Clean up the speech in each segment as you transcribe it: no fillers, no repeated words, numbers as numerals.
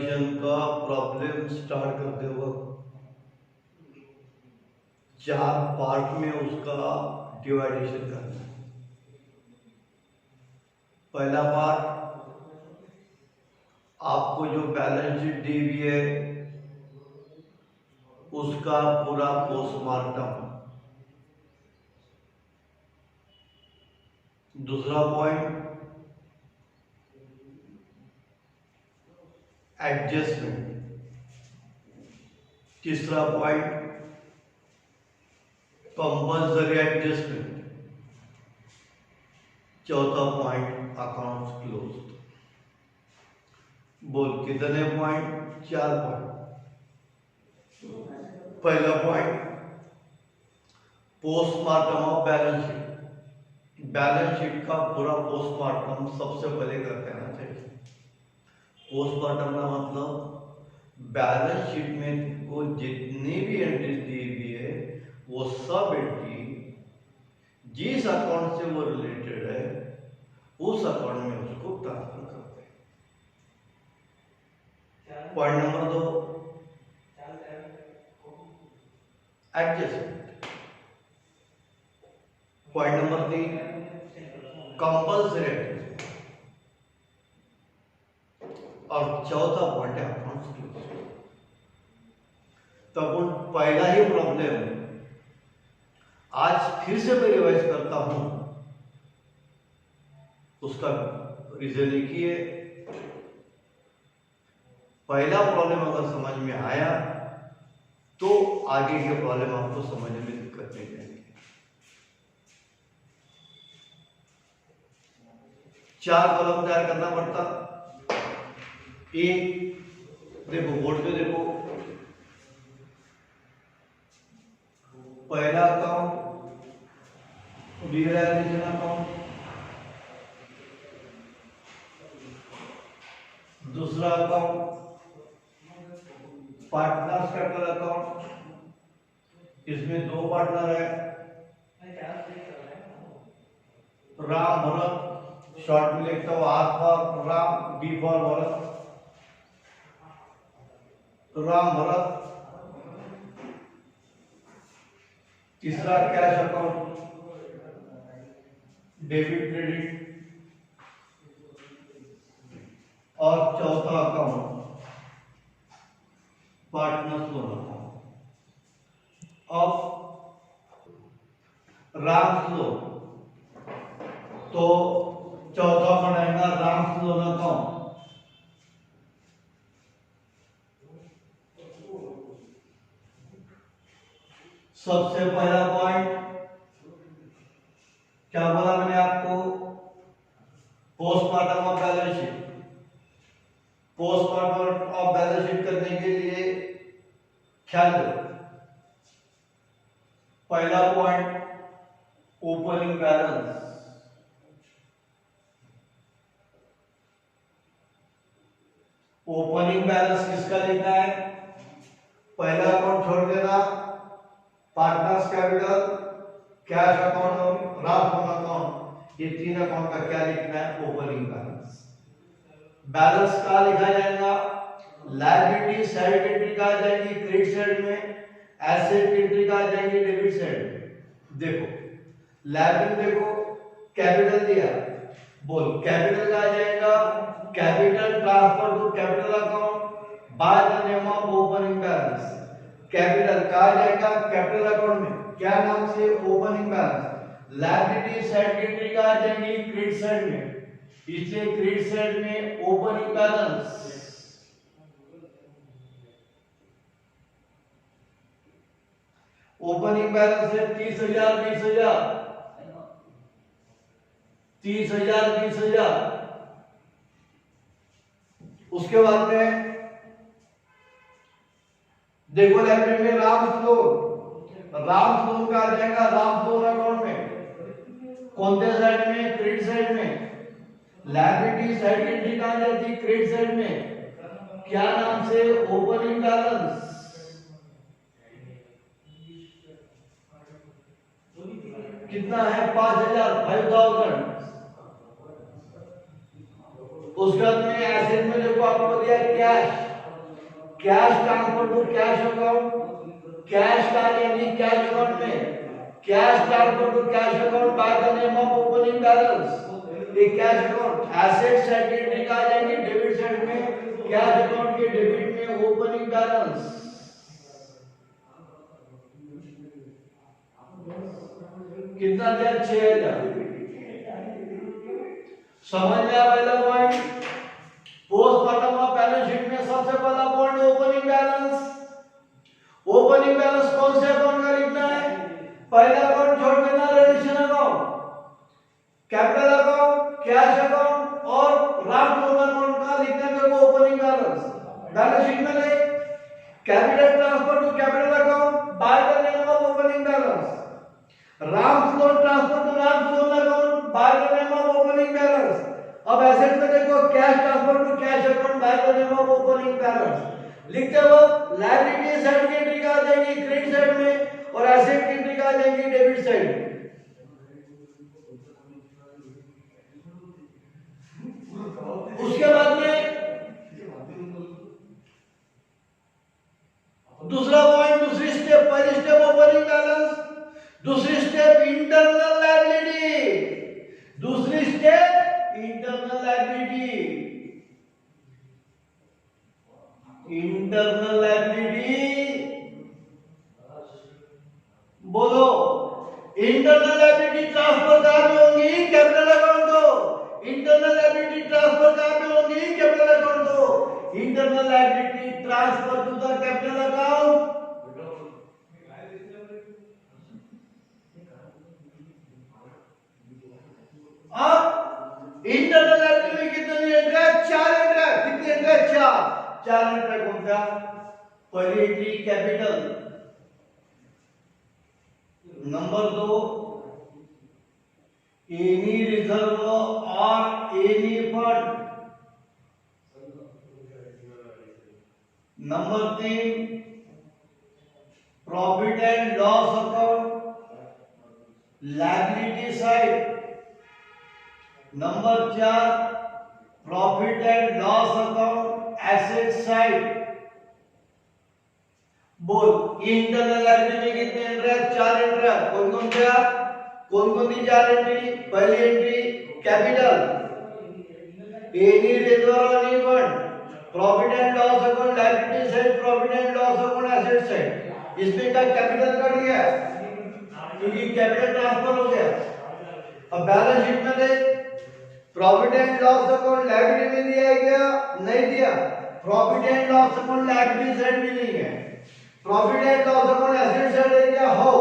डिवाइडेशन का problem start करते वक्त 4 पार्ट में उसका डिवाइडेशन करना है। पहला पार्ट, आपको जो बैलेंस शीट दी हुई है उसका पूरा पोस्टमार्टम। दूसरा पॉइंट, एडजस्टमेंट। तीसरा पॉइंट, कंपल्सरी एडजस्टमेंट। चौथा पॉइंट, अकाउंट्स क्लोज्ड। बोल कितने पॉइंट? 4 पॉइंट। पहला point, postmortem of balance sheet. Balance sheet का पूरा पोस्टमार्टम सबसे पहले कर देना चाहिए। पोस्टमार्टम का मतलब बैलेंस शीट में को जितनी भी एंट्री दी हुई है वो सब एंट्री जिस अकाउंट से वो रिलेटेड है उस अकाउंट में उसको ट्रांसफर करते हैं। Point number 2, adjustment. Point number 3, compulsory adjustment. और चौथा पॉइंट है अकाउंट्स क्लोज। तब पहला ही प्रॉब्लम आज फिर से मैं रिवाइज करता हूं, उसका रीजन लिखिए। पहला प्रॉब्लम अगर समझ में आया तो आगे के प्रॉब्लम आपको समझने में दिक्कत नहीं आएगी। 4 कॉलम तैयार करना पड़ता। एक देखो, बोर्ड पे देखो, पहला अकाउंट रियलाइजेशन अकाउंट, दूसरा अकाउंट पार्टनर्स कैपिटल अकाउंट, इसमें 2 पार्टनर है, राम भरत, शॉर्ट में लिखता हूं R for Ram, B for Bharat, Ram Bharat. तीसरा कैश अकाउंट, डेबिट क्रेडिट, और चौथा अकाउंट पार्टनर्स लोन अकाउंट। अब राम लोन, तो चौथा बनाएगा राम लोन अकाउंट। सबसे पहला पॉइंट क्या बोला मैंने आपको? Postmortem of balance sheet. Postmortem of balance sheet करने के लिए ख्याल करो, पहला point opening balance. Opening balance किसका लिखना है? पहला अकाउंट छोड़ देना, पार्टनर्स कैपिटल, कैश अकाउंट और राम लोन अकाउंट, ये 3 अकाउंट का क्या लिखना है? Opening balance. बैलेंस का लिखा जाएगा, लायबिलिटी साइड एंट्री का आ जाएगी क्रेडिट साइड में, एसेट एंट्री का आ जाएगी डेबिट साइड में। देखो लायबिलिटी, देखो कैपिटल दिया, बोल कैपिटल का आ जाएगा capital transfer to capital account by the name of opening balance. Capital का आ जाएगा कैपिटल अकाउंट में, क्या नाम से? Opening balance. Liability side entry का आ जाएगी क्रेडिट साइड में, इसलिए क्रेडिट साइड में ओपनिंग बैलेंस। ओपनिंग बैलेंस है 30,000 20,000, 30,000 20,000। उसके बाद में देखो लाइब्रेरी में राम फ्लोर का आ जाएगा राम फ्लोर अकाउंट में, कौन से साइड में? क्रेडिट साइड में। लायबिलिटी साइड एंट्री कहां जाती है? क्रेडिट साइड में, क्या नाम से? Opening balance. कितना है? 5,000। उसके बाद में एसेट में देखो आपको दिया cash, cash transfer to cash account, cash का यानी कैश अकाउंट में cash transfer to cash account by the name of opening balance, ये कैश अकाउंट एसेट साइड की एंट्री आ जाएगी डेबिट साइड में, कैश अकाउंट के डेबिट में ओपनिंग बैलेंस। कितना दिया? 6000। समझ में आया पहला point? Postmortem of balance sheet में सबसे पहला point opening balance. Opening balance कौन से अकाउंट का लिखना है? पहला अकाउंट छोड़ देना, Radisson account, capital account, cash account और राम लोन अकाउंट का लिखने में वो ओपनिंग बैलेंस बैलेंस शीट में ले। Capital transfer to capital account by the name of opening balance, Ram loan transfer to Ram loan account by the name of opening balance. अब asset में देखो cash transfer to cash account by the name of opening balance लिखते वक्त liability side की entry आ जाएगी credit side में और एसेट की एंट्री आ जाएगी डेबिट साइड में। उसके बाद में दूसरा पॉइंट, दूसरी स्टेप, पहली स्टेप ओपनिंग बैलेंस, दूसरी स्टेप इंटरनल लायबिलिटी, दूसरी step internal liability. Internal liability बोलो, इंटरनल लायबिलिटी ट्रांसफर कहां पे होंगी? कैपिटल अकाउंट को। इंटरनल लायबिलिटी ट्रांसफर कहां पे होंगी? कैपिटल अकाउंट को। Internal liability transfer to the capital account. अब इंटरनल लायबिलिटी में कितनी एंट्री है? 4 एंट्री है। कितनी एंट्री है? 4 एंट्री कौन सा? पहली entry capital, number 2 any reserve और any fund, number 3 profit and loss account liability side, number 4 profit and loss account asset side. बोल इंटरनल लायबिलिटी में कितने एंट्री है? 4 एंट्री है। कौन कौन से? कौन कौन सी 4 एंट्री? पहली entry capital, any reserve any fund, profit and loss account liability side, profit and loss account asset side. इसमें का कैपिटल कर दिया क्योंकि कैपिटल ट्रांसफर हो गया। अब बैलेंस शीट में देख, profit and loss account liability में दिया गया? नहीं दिया। Profit and loss account liability side भी नहीं है। Profit and loss account asset side है क्या? हो।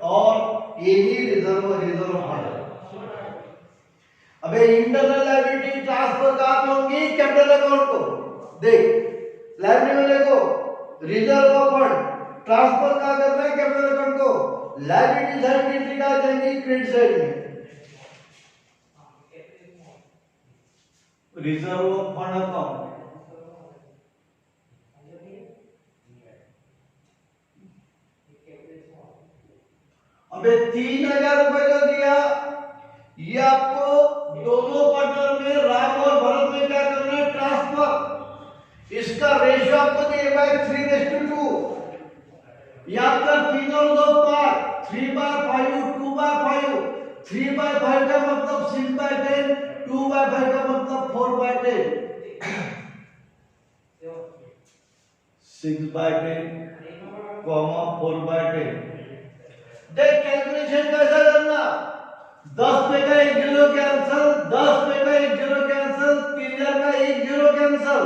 और एनी रिजर्व फंड। अबे इंटरनल लायबिलिटी ट्रांसफर कहां पे होंगी? कैपिटल अकाउंट को। देख लायबिलिटी में देखो रिजर्व फंड ट्रांसफर कहां करना है? कैपिटल अकाउंट को। लायबिलिटी साइड की एंट्री कहां जाएगी? क्रेडिट साइड में। रिजर्व फंड अकाउंट, अबे 3000 रुपए जो दिया ये आपको दोनों पार्टनर में राम और भरत में क्या करना है? ट्रांसफर। इसका रेशियो आपको दिया है 3:2। याद कर 3 और 2 पार्ट, 3/5, 2/5। 3/5 का मतलब 6/10, 2/5 का मतलब 4/10। 6/10, 4/10। देख कैलकुलेशन कैसा करना? 10 पे का 1 जीरो कैंसिल, 10 पे का 1 जीरो कैंसिल, 3000 का 1 जीरो कैंसिल,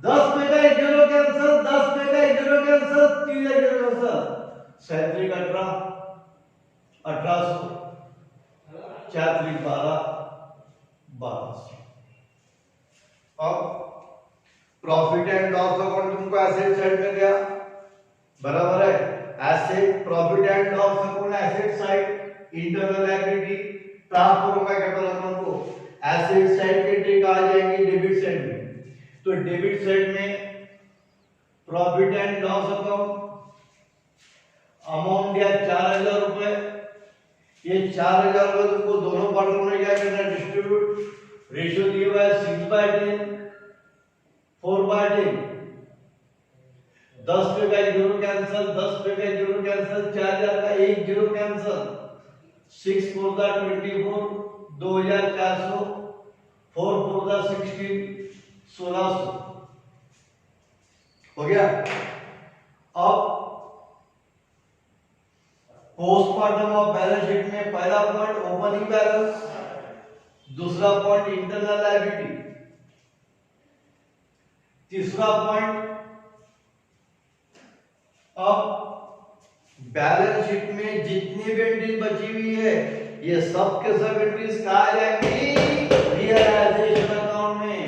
10 पे का 1 जीरो कैंसिल, 10 पे का 1 जीरो कैंसिल, 3000 जीरो कैंसिल। 37 18, 1800, 4 3 12, 1200। अब प्रॉफिट एंड लॉस अकाउंट तुमको एसेट साइड में दिया, बराबर है। Asset profit and loss account asset side, internal liability transfer होगा कैपिटल अकाउंट को। एसेट साइड की एंट्री कहां जाएगी? डेबिट साइड में। तो डेबिट साइड में profit and loss account, amount दिया 4000 रुपए। ये 4000 रुपए तुमको दोनों पार्टनर में क्या करना है? डिस्ट्रीब्यूट। रेशियो दिया हुआ है 6/10। 4/10, 10 पे का 1 जीरो कैंसिल, 10 पे का 1 जीरो कैंसिल, 4000 का 1 जीरो कैंसिल, 6 4 दा 24, 2400, 4 4 दा 16, 1600 हो गया। अब पोस्टमार्टम ऑफ बैलेंस शीट में पहला पॉइंट ओपनिंग बैलेंस, दूसरा पॉइंट इंटरनल लायबिलिटी, तीसरा पॉइंट अब बैलेंस शीट में जितनी भी एंट्रीज बची हुई है ये सब के सब एंट्रीज कहाँ आ जाएंगी, रियलाइजेशन अकाउंट में।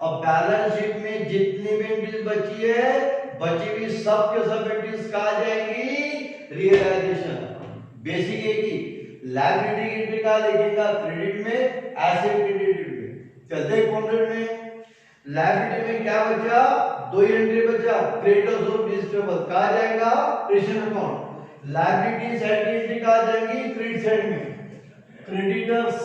अब बैलेंस शीट में जितनी भी एंट्रीज बची हुई सब के सब एंट्रीज कहाँ आ जाएंगी, रियलाइजेशन। बेसिक है कि लायबिलिटी की एंट्री कहाँ लिखेगा, क्रेडिट में, एसेट क्रेडिट में। चलते कॉन्ट्रैक्ट में लायबिलिटी में क्या बचा, दो एंट्री बचा, क्रेडिटर्स और रिसीवेबल कहाँ जाएगा, रेशन अकाउंट। लायबिलिटी साइड की एंट्री कहाँ जाएगी, क्रेडिट साइड में, creditors,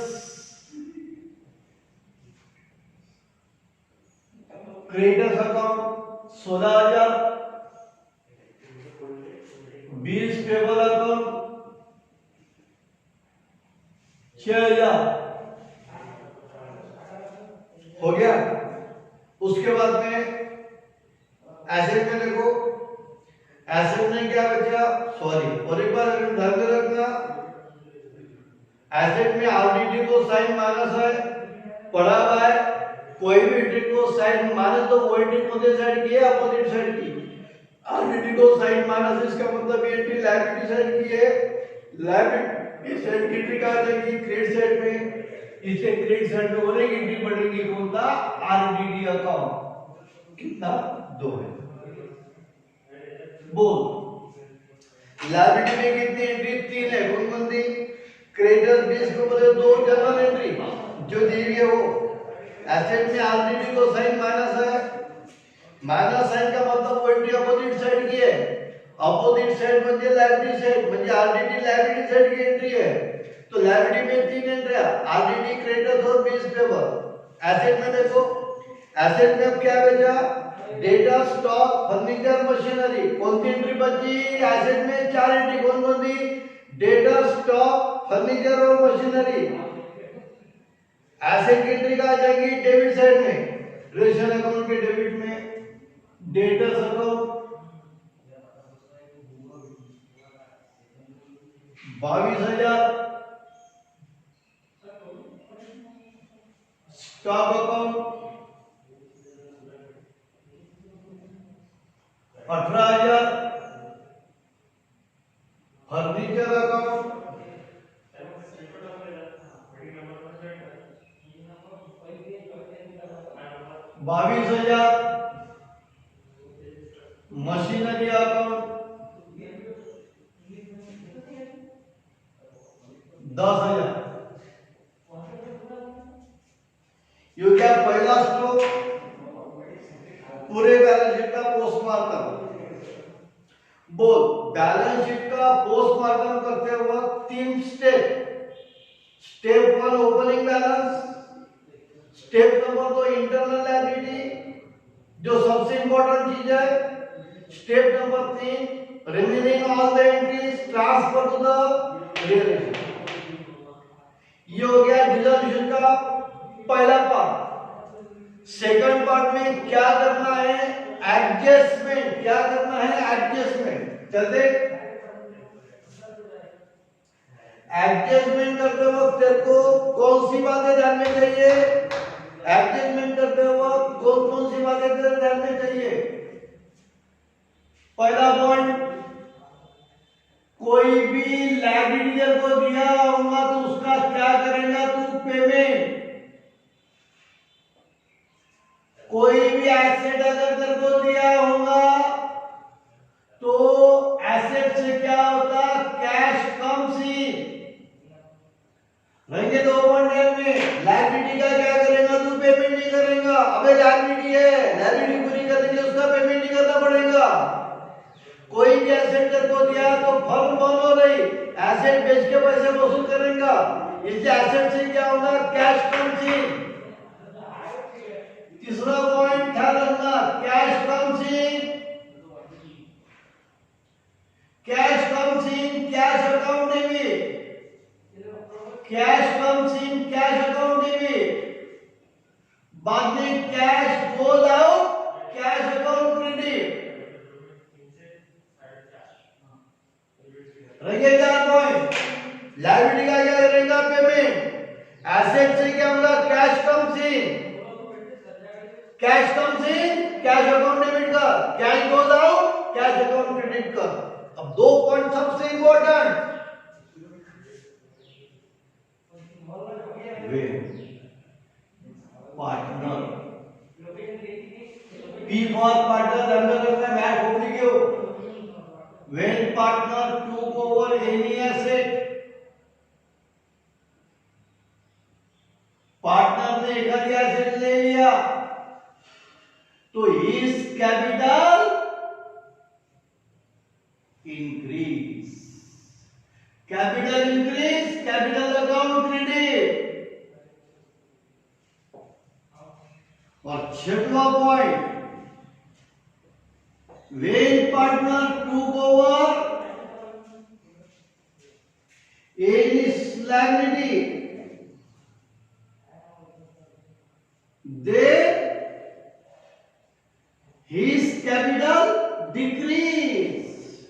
creditors account 16000, bills payable account 6000 हो गया। उसके बाद में एसेट में देखो, एसेट में क्या बचा, सॉरी और एक बार ध्यान में रखना, एसेट में आरडीडी को साइन माइनस है, पढ़ा हुआ है, कोई भी एंट्री को साइन माइनस तो वो एंट्री कोणत्या साइड की है, अपोजिट साइड की। आरडीडी को साइन माइनस इसका मतलब ये एंट्री लायबिलिटी साइड की है, लायबिलिटी साइड की एंट्री कहां जाएगी, क्रेडिट साइड में। इसे क्रेडिट साइड में होने की एंट्री पड़ेगी कौन सा, आरडीडी अकाउंट। कितना, 2 है। बोल लायबिलिटी में कितनी एंट्री, 3 है। कौन कौन सी, क्रेडिटर बेस के ऊपर 2 जनरल एंट्री जो दी हुई है वो। एसेट में आरडीडी को साइन माइनस है, माइनस साइन का मतलब वो एंट्री अपोजिट साइड की है, अपोजिट साइड म्हणजे लायबिलिटी साइड, म्हणजे आरडीडी लायबिलिटी साइड की एंट्री है। तो लायबिलिटी में 3 एंट्री, आरडीडी, क्रेडिटर्स और बिल्स पेबल। एसेट में देखो, एसेट में अब क्या बचा, डेटा, स्टॉक, फर्नीचर, मशीनरी। कौन सी एंट्री बची, एसेट में 4 एंट्री। कौन कौन सी, डेटा, स्टॉक, फर्नीचर और मशीनरी। एसेट की एंट्री कहां जाएगी, डेबिट साइड में, रेशन अकाउंट के डेबिट में। Debtors account 22,000, stock account 18,000, furniture account 22,000, machinery account 10,000। ये क्या, पहला स्ट्रोक पूरे बैलेंस शीट का पोस्टमार्टम। बोल बैलेंस शीट का पोस्टमार्टम करते वक्त 3 step. Step 1 opening balance, step number 2 internal liability जो सबसे इंपॉर्टेंट चीज है, step number 3 remaining all the entries transfer to the realisation. ये हो गया डिसोल्यूशन का पहला पार्ट। सेकंड पार्ट में क्या करना है, एडजस्टमेंट। क्या करना है, एडजस्टमेंट। चलते एडजस्टमेंट करते वक्त तेरे को कौन सी बातें ध्यान में चाहिए, एडजस्टमेंट करते वक्त कौन कौन सी बातें तेरे ध्यान में चाहिए। पहला पॉइंट, कोई भी लायबिलिटी को दिया होगा तो उसका क्या करेगा तू, पेमेंट। कोई भी एसेट अगर तेरे को दिया होगा तो एसेट से क्या होता, कैश कम्स इन। रहेंगे 2 पॉइंट में, लायबिलिटी का क्या करेगा तू, पेमेंट नहीं करेगा। अबे लायबिलिटी है, लायबिलिटी पूरी करने के लिए उसका पेमेंट नहीं करना पड़ेगा। कोई भी एसेट तेरे को दिया तो फर्म बंद हो रही, एसेट बेच के पैसे वसूल करेगा, इसलिए एसेट से क्या होगा, कैश कम्स इन। तीसरा पॉइंट ख्याल रखना, cash comes in cash account debit, cash comes in cash account debit, बाद में cash goes out cash account credit. रहिए 4 पॉइंट। लायबिलिटी का क्या रहेगा, पेमेंट। एसेट से क्या होगा, cash comes in cash account debit का, cash goes out cash account credit का। अब 2 पॉइंट सबसे important, partner, P for partner, ध्यान रखना मैं खोल लिखियो। When partner took over any asset, partner ने एखादी एसेट ले लिया तो his capital increase, capital account credit. और 6वां point, when partner took over any liability, then his capital decrease,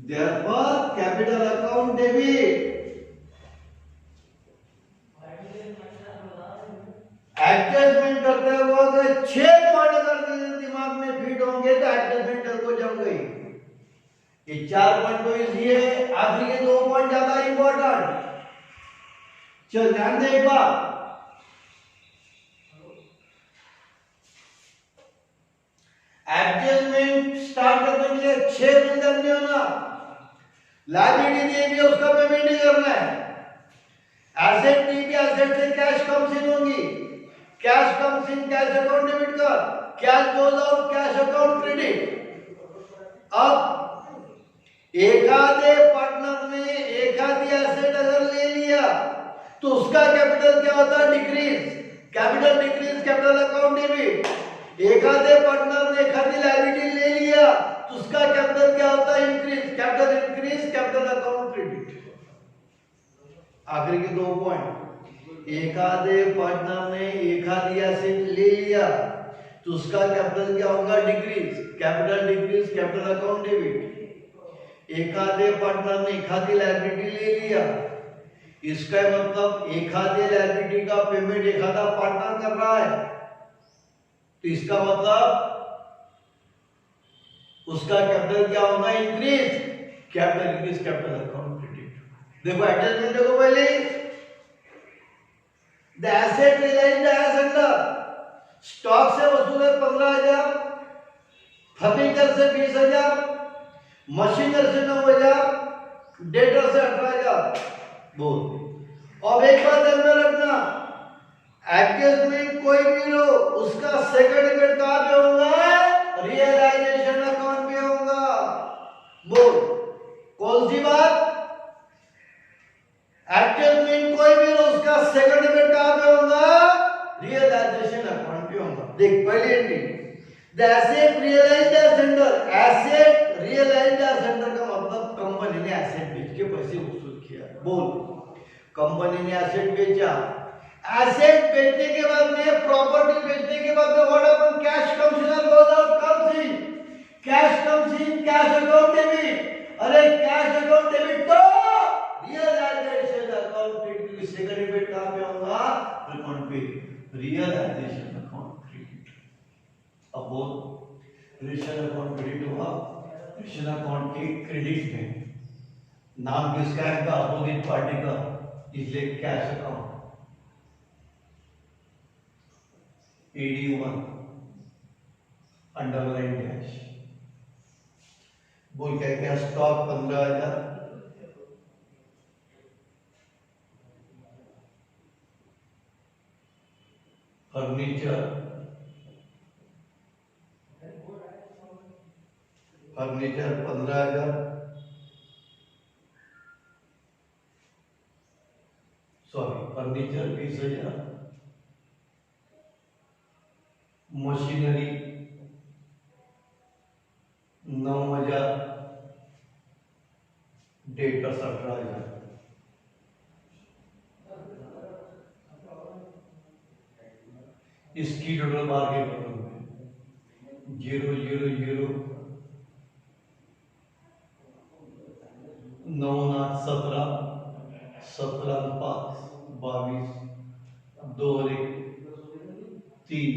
therefore capital account debit। Adjustment करते हुए अगर 6 पॉइंट अगर दिमाग में फिट होंगे तो एडजस्टमेंट को जम गई। ये 4 पॉइंट तो इजी है, आखिरी के 2 पॉइंट ज्यादा इंपॉर्टेंट। चल ध्यान दे एक बार, एडजस्टमेंट स्टार्ट करने के लिए 6 दिन करने होना। लायबिलिटी दी भी उसका पेमेंट ही करना है। एसेट दी भी, एसेट से कैश कम्स इन होगी, cash comes in cash account debit का, cash goes out cash account credit. अब एकाधे पार्टनर ने एकाधी एसेट अगर ले लिया तो उसका कैपिटल क्या होता है, डिक्रीज, कैपिटल अकाउंट डेबिट। एकाधे पार्टनर ने एकाधी लायबिलिटी ले लिया तो उसका कैपिटल क्या होता है, इंक्रीज, कैपिटल अकाउंट क्रेडिट। आखिरी के 2 पॉइंट, एकाधे पार्टनर ने एकाधी एसेट ले लिया तो उसका कैपिटल क्या होगा, डिक्रीज, कैपिटल अकाउंट डेबिट। एकाधे पार्टनर ने एकाधी लायबिलिटी ले लिया, इसका मतलब एकाधे लायबिलिटी का पेमेंट एकाधा पार्टनर कर रहा है, तो इसका मतलब उसका कैपिटल क्या होगा, इंक्रीज, कैपिटल अकाउंट क्रेडिट। देखो एडजस्टमेंट देखो पहले, the asset realised as under, stock से वसूल है 15,000, फर्नीचर से 20,000, मशीनरी से 9,000, डेटर से 18,000। बोल। अब एक बात ध्यान में रखना, एडजस्टमेंट कोई भी लो उसका सेकंड इफेक्ट कहां पे होगा, रियलाइजेशन अकाउंट पे होगा। बोल कौन सी बात, एडजस्टमेंट कोई भी लो उसका सेकंड इफेक्ट कहां पे होगा, रियलाइजेशन अकाउंट पे होगा। देख पहली एंट्री, the asset realised as under, asset realised as under का मतलब कंपनी ने एसेट बेच के पैसे वसूल किया। बोल, कंपनी ने एसेट बेचा, एसेट बेचने के बाद में, प्रॉपर्टी बेचने के बाद में what happen, cash comes in और goes out, comes in cash account debit. अरे कैश अकाउंट डेबिट तो रियलाइजेशन अकाउंट क्रेडिट की सेकंड इफेक्ट कहां पे होगा, अकाउंट पे, रियलाइजेशन अकाउंट क्रेडिट। अब वो रियलाइजेशन अकाउंट क्रेडिट हुआ, रियलाइजेशन अकाउंट के क्रेडिट में नाम किसका है, अपोजिट पार्टी का, इसलिए cash account AD1 underline dash. बोल क्या क्या, stock 15,000, furniture 15,000, sorry furniture 20,000, machinery 9,000, debtor 17,000, इसकी टोटल मार्केट वैल्यू 0,0,0, 9,17, 17,5, 22, 2,1, 3,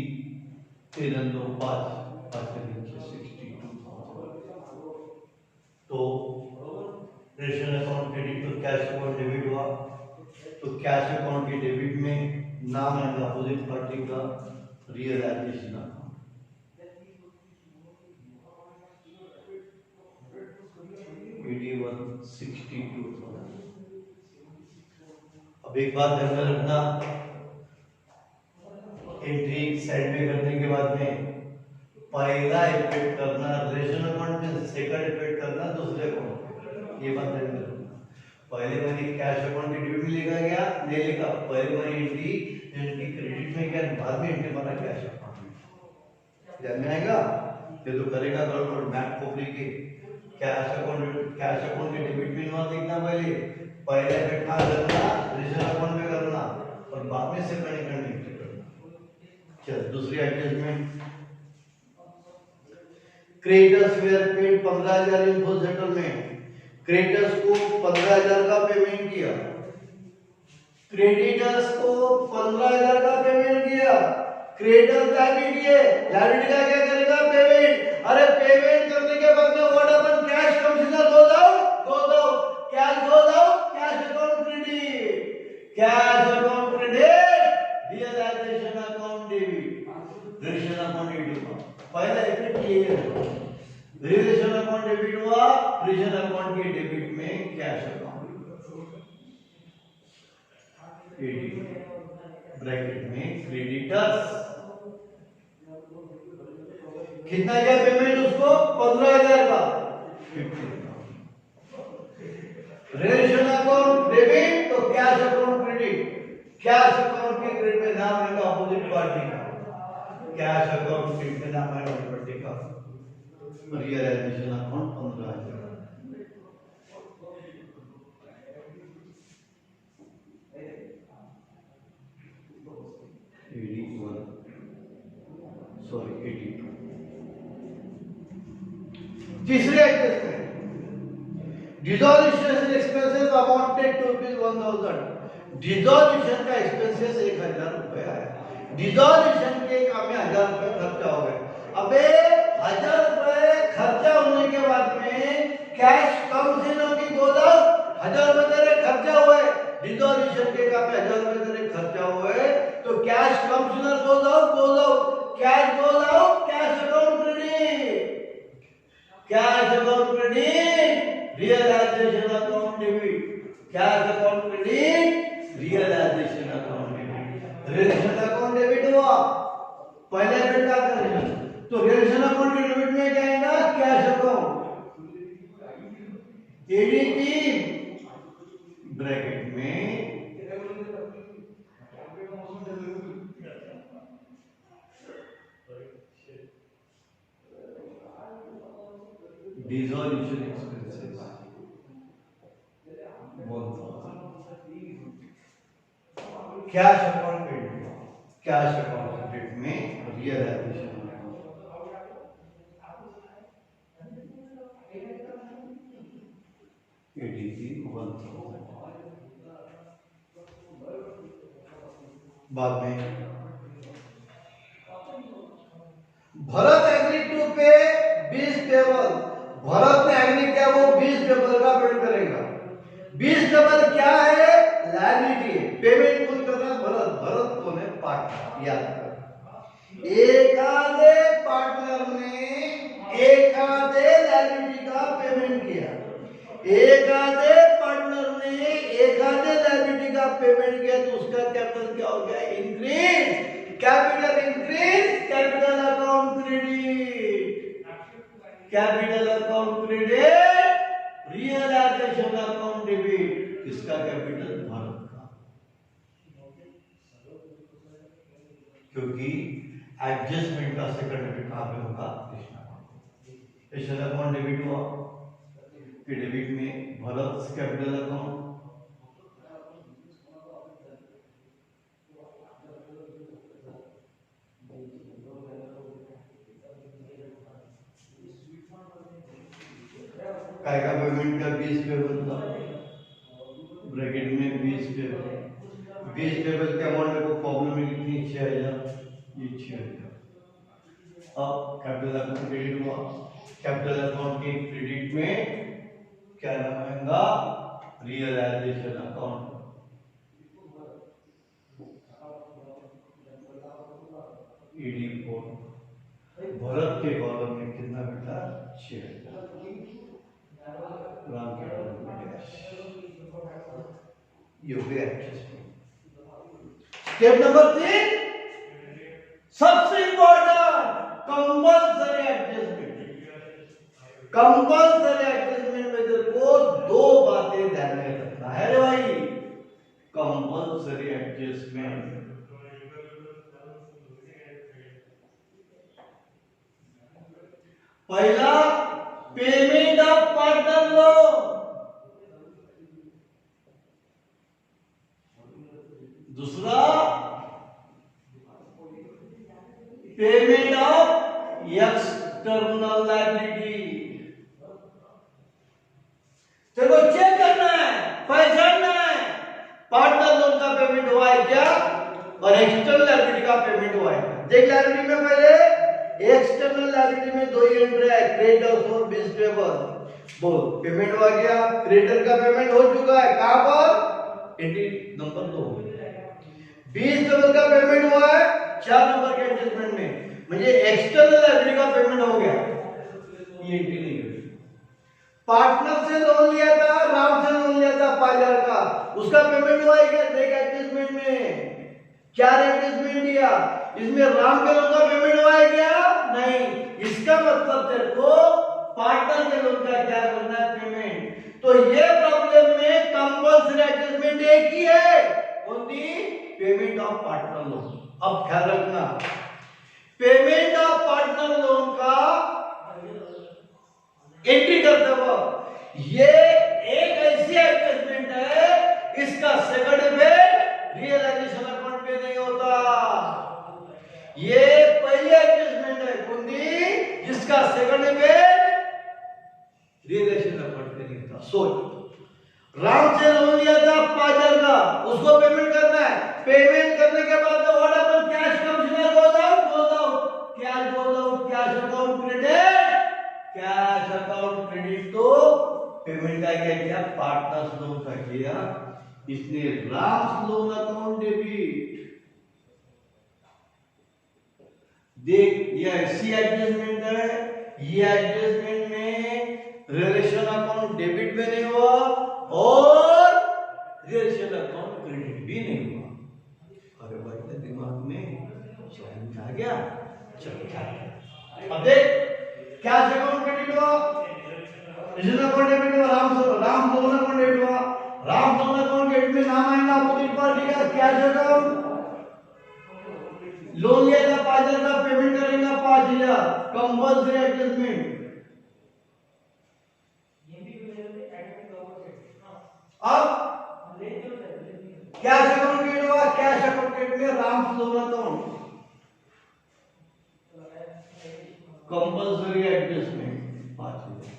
3,2, 5, 62,000। तो रेशन अकाउंट क्रेडिट तो कैश अकाउंट डेबिट हुआ, तो कैश अकाउंट के डेबिट में नाम है अपोजिट पार्टी का रियलाइजेशन अकाउंट 81,62,000। अब एक बात ध्यान में रखना, एंट्री साइड में करने के बाद में पहला इफेक्ट करना रेशन अकाउंट में, सेकंड इफेक्ट करना दूसरे अकाउंट में, ये बात ध्यान में रखना। पहले बारी कैश अकाउंट के डेबिट में लिखा गया, नहीं लिखा, पहले बारी एंट्री क्रेडिट में गया, बाद में एंट्री मारा कैश अकाउंट में, ध्यान में आएगा। ये तो करेगा गड़बड़ मैथ खोपड़ी के। कैश अकाउंट के डेबिट में ना लिखना, पहले इफेक्ट करना रेशन अकाउंट में करना और बाद में सेकंड अकाउंट में करना। चल दूसरी adjustment, creditors were paid 15,000 in full settlement, creditors को 15,000 का पेमेंट किया, क्रेडिटर्स को 15,000 का पेमेंट किया, क्रेडिटर लायबिलिटी है, लायबिलिटी का क्या करेगा पेमेंट। अरे पेमेंट करने के बाद में what happen, cash comes in, goes out, cash goes out, cash account credit, cash account credit, realisation account debit, रेशन अकाउंट डेबिट हुआ। पहला इफेक्ट ये है, रियलाइजेशन अकाउंट डेबिट हुआ, रेशन अकाउंट के डेबिट में कैश अकाउंट ब्रैकेट में क्रेडिटर्स कितना क्या पेमेंट उसको 15,000 का, 15,000 रेशन अकाउंट डेबिट तो cash account credit, cash account के क्रेडिट में नाम रहेगा अपोजिट पार्टी का, कैश अकाउंट क्रेडिट में नाम है अपोजिट पार्टी का, रियलाइजेशन अकाउंट 15,000। तीसरे adjustment, dissolution expenses amounted to 1,000, dissolution का एक्सपेंसेस 1,000 रुपए आया, डिसॉल्यूशन के काम में 1,000 रुपए खर्चा हो गए। अबे 1,000 रुपए खर्चा होने के बाद में कैश कम से न की गोदा 1,000 रुपए तेरे खर्चा हुए, डिसॉल्यूशन के काम में 1,000 रुपए तेरे खर्चा हुए, तो कैश कम से न goes out, cash goes out, cash account credit, cash account credit, realisation account debit, cash account credit, realisation account debit, realisation account debit हुआ, पहले इफेक्ट क्या करेगा, तो रियलाइजेशन अकाउंट के डेबिट में क्या आएगा, कैश अकाउंट एडीटी ब्रैकेट में dissolution expenses 1,000, cash account credit, cash account credit में रियलाइजेशन एडीटी 1,000। बाद में भरत एग्री टू पे 20 टेबल, भरत ने एग्री किया वो 20 टेबल का पेमेंट करेगा। 20 टेबल क्या है, लायबिलिटी है, पेमेंट खुद करना भरत, भरत कौन है, पार्टनर, याद कर। एकाधे पार्टनर ने एकाधे लायबिलिटी का पेमेंट किया, एकाधे पार्टनर ने एकाधे लायबिलिटी का पेमेंट किया, तो उसका कैपिटल क्या हो गया, increase, capital increase, capital account credit, capital account credit, realisation account debit, किसका कैपिटल, भारत का, क्योंकि एडजस्टमेंट का सेकंड डेबिट कहाँ पे होगा, स्पेशल अकाउंट डेबिट हुआ कि डेबिट में भरत कैपिटल अकाउंट, काय का पेमेंट का 20 पेबल था, ब्रैकेट में 20 पेबल के अमाउंट में कोई प्रॉब्लम नहीं, कितनी 6000, ये 6000। अब कैपिटल अकाउंट क्रेडिट हुआ, कैपिटल अकाउंट के क्रेडिट में क्या नाम आएगा, रियलाइजेशन अकाउंट, ED4। भरत के कॉलम में कितना बेटा, 6000, राम के कॉलम में डैश, ये हो गया एडजस्टमेंट। स्टेप नंबर 3 सबसे important, compulsory adjustment. Compulsory adjustment में तेरे को दो बातें ध्यान में रखना है रे भाई। कंपल्सरी एडजस्टमेंट, पहला पेमेंट ऑफ पार्टनर लोन, दूसरा पेमेंट ऑफ एक्सटर्नल लायबिलिटी। तेरे को चेक करना है, पहचानना है पार्टनर लोन का पेमेंट हुआ है क्या और एक्सटर्नल लायबिलिटी का पेमेंट हुआ है क्या। देख लायबिलिटी में पहले एक्सटर्नल लायबिलिटी में दो ही एंट्री है, क्रेडिटर्स और बिल्स पेबल। बोल पेमेंट हुआ क्या, क्रेडिटर का पेमेंट हो चुका है, कहां पर, एंट्री नंबर 2। बिल्स पेबल का पेमेंट हुआ है 4 नंबर के एडजस्टमेंट में, मुझे एक्सटर्नल लायबिलिटी का पेमेंट हो गया, ये एंट्री नहीं हुई। पार्टनर से लोन लिया था, राम से लोन लिया था 5000 का, उसका पेमेंट हुआ है क्या, देख एडजस्टमेंट में 4 एडजस्टमेंट दिया, इसमें राम के लोन का पेमेंट हुआ है क्या, नहीं। इसका मतलब तेरे को पार्टनर के लोन का क्या करना है, पेमेंट। तो ये प्रॉब्लम में कंपल्सरी एडजस्टमेंट एक ही है, कौन सी, पेमेंट ऑफ पार्टनर लोन। अब ख्याल रखना, पेमेंट ऑफ पार्टनर लोन का एंट्री करते वक्त ये एक ऐसी एडजस्टमेंट है, इसका सेकंड इफेक्ट रियलाइजेशन अकाउंट पे नहीं होता। ये पहली एडजस्टमेंट है कौन सी, जिसका सेकंड इफेक्ट रियलाइजेशन अकाउंट पे नहीं होता। सोच, राम से लोन लिया था 5000 का, उसको पेमेंट करना है, पेमेंट करने के बाद what happen, cash comes in, goes out, cash goes out, cash account credit, cash account credit. तो पेमेंट का क्या किया, पार्टनर्स लोन का किया, इसने राम लोन अकाउंट डेबिट। देख ये ऐसी एडजस्टमेंट है, ये एडजस्टमेंट में रिलेशन अकाउंट डेबिट भी नहीं हुआ और रिलेशन अकाउंट क्रेडिट भी नहीं हुआ। अरे भाई तेरे दिमाग में समझ आ गया, चलो क्या है। अब देख कैश अकाउंट क्रेडिट हुआ, रिलेशन अकाउंट डेबिट हुआ, राम लोन अकाउंट डेबिट हुआ, राम लोन अकाउंट डेबिट में नाम आएगा अपोजिट पार्टी का, कैश अकाउंट लोन लिया था 5000 का, पेमेंट करेगा 5000, कंपल्सरी एडजस्टमेंट। अब कैश अकाउंट क्रेडिट हुआ, कैश अकाउंट क्रेडिट में Ram loan account, compulsory adjustment 5000।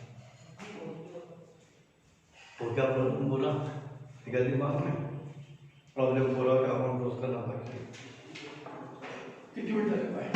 तो क्या प्रॉब्लम बोला, ठीक है दिमाग में प्रॉब्लम बोला, क्या अकाउंट क्लोज करना पड़ेगा, कितनी मिनट लगे भाई।